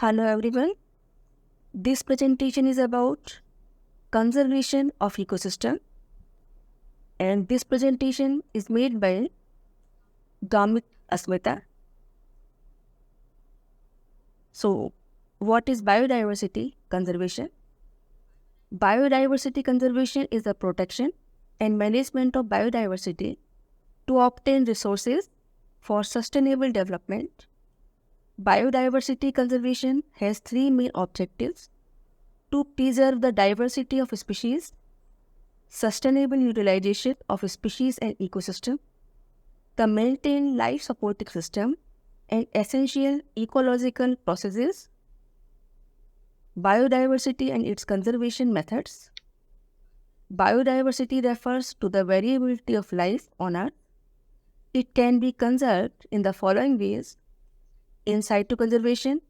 Hello everyone. This presentation is about conservation of ecosystem, and this presentation is made by Gamit Asmita. So, what is biodiversity conservation? Biodiversity conservation is the protection and management of biodiversity to obtain resources for sustainable development. Biodiversity conservation has three main objectives: to preserve the diversity of species, sustainable utilization of species and ecosystem, to maintain life supporting system, and essential ecological processes. Biodiversity and its conservation methods. Biodiversity refers to the variability of life on Earth. It can be conserved in the following ways: in situ conservation,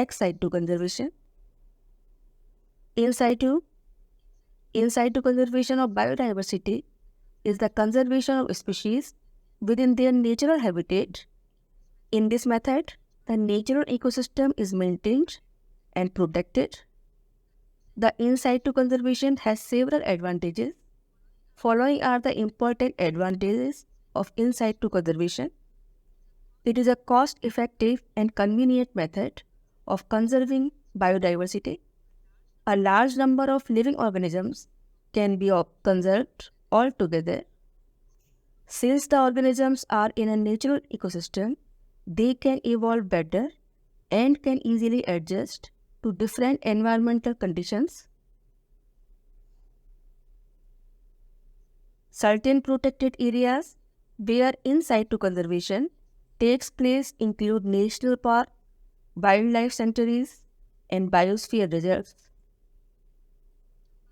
ex situ conservation. In situ conservation of biodiversity is the conservation of species within their natural habitat. In this method, the natural ecosystem is maintained and protected. The in situ conservation has several advantages. Following are the important advantages of in situ conservation. It is a cost-effective and convenient method of conserving biodiversity. A large number of living organisms can be conserved altogether. Since the organisms are in a natural ecosystem, they can evolve better and can easily adjust to different environmental conditions. Certain protected areas where in situ conservation takes place include national park, wildlife sanctuaries, and biosphere reserves.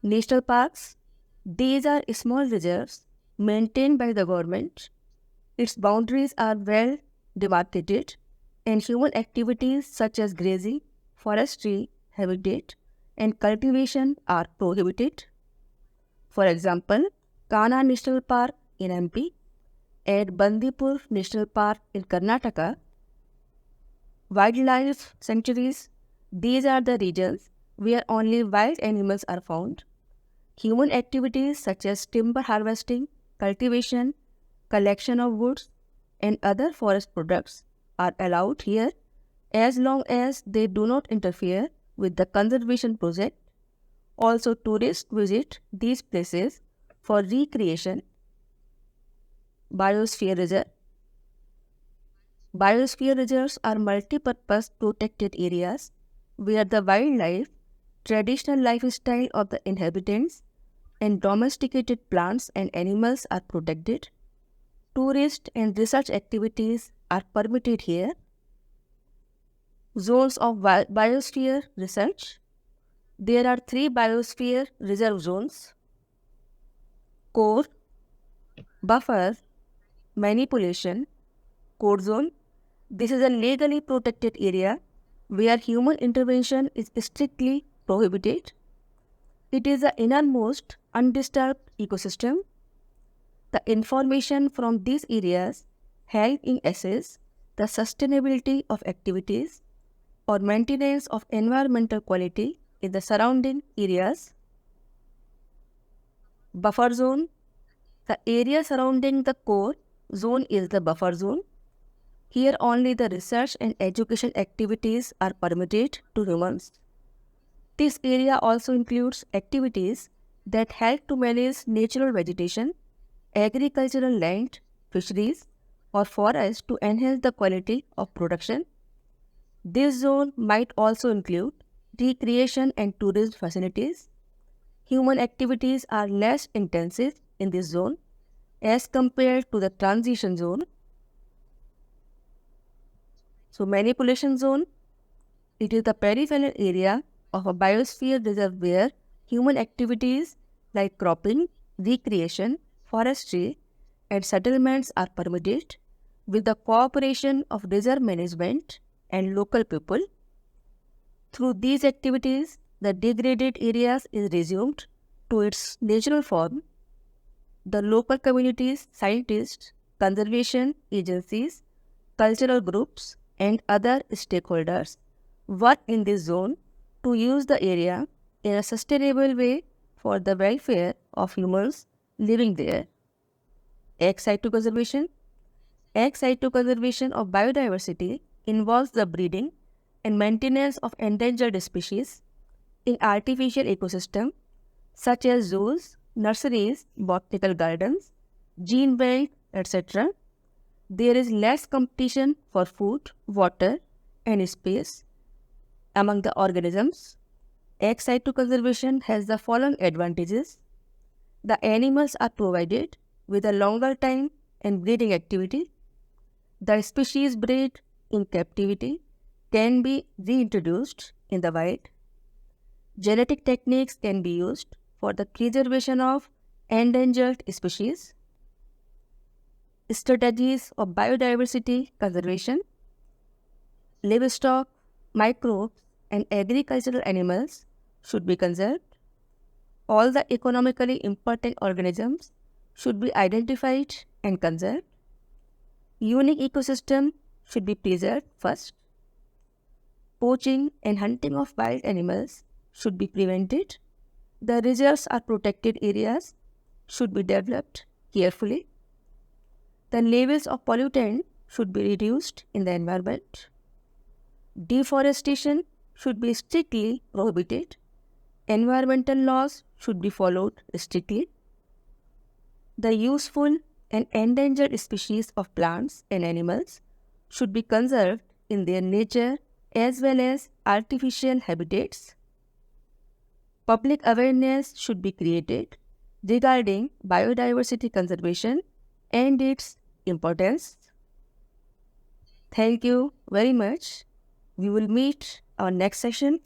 National parks, these are small reserves maintained by the government. Its boundaries are well demarcated, and human activities such as grazing, forestry, habitat, and cultivation are prohibited. For example, Kana National Park in MP and Bandipur National Park in Karnataka. Wildlife sanctuaries, these are the regions where only wild animals are found. Human activities such as timber harvesting, cultivation, collection of woods, and other forest products are allowed here as long as they do not interfere with the conservation project. Also, tourists visit these places for recreation. Biosphere reserve. Biosphere reserves are multi-purpose protected areas where the wildlife, traditional lifestyle of the inhabitants, and domesticated plants and animals are protected. Tourist and research activities are permitted here. Zones of biosphere research. There are three biosphere reserve zones: core, buffer, manipulation. Core zone. This is a legally protected area where human intervention is strictly prohibited. It is the innermost undisturbed ecosystem. The information from these areas help in assess the sustainability of activities or maintenance of environmental quality in the surrounding areas. Buffer zone. The area surrounding the core zone is the buffer zone. Here only the research and education activities are permitted to humans. This area also includes activities that help to manage natural vegetation, agricultural land, fisheries, or forests to enhance the quality of production. This zone might also include recreation and tourism facilities. Human activities are less intensive in this zone as compared to the transition zone. So, manipulation zone, it is the peripheral area of a biosphere reserve where human activities like cropping, recreation, forestry, and settlements are permitted with the cooperation of reserve management and local people. Through these activities, the degraded areas is resumed to its natural form. The local communities, scientists, conservation agencies, cultural groups, and other stakeholders work in this zone to use the area in a sustainable way for the welfare of humans living there. Ex situ conservation. Ex situ conservation of biodiversity involves the breeding and maintenance of endangered species in artificial ecosystems such as zoos, nurseries, botanical gardens, gene bank, etc. There is less competition for food, water, and space among the organisms. Ex situ conservation has the following advantages. The animals are provided with a longer time and breeding activity. The species bred in captivity can be reintroduced in the wild. Genetic techniques can be used for the preservation of endangered species. Strategies of biodiversity conservation. Livestock, microbes, and agricultural animals should be conserved. All the economically important organisms should be identified and conserved. Unique ecosystem should be preserved first. Poaching and hunting of wild animals should be prevented. The reserves or protected areas should be developed carefully. The levels of pollutant should be reduced in the environment. Deforestation should be strictly prohibited. Environmental laws should be followed strictly. The useful and endangered species of plants and animals should be conserved in their nature as well as artificial habitats. Public awareness should be created regarding biodiversity conservation and its importance. Thank you very much. We will meet our next session.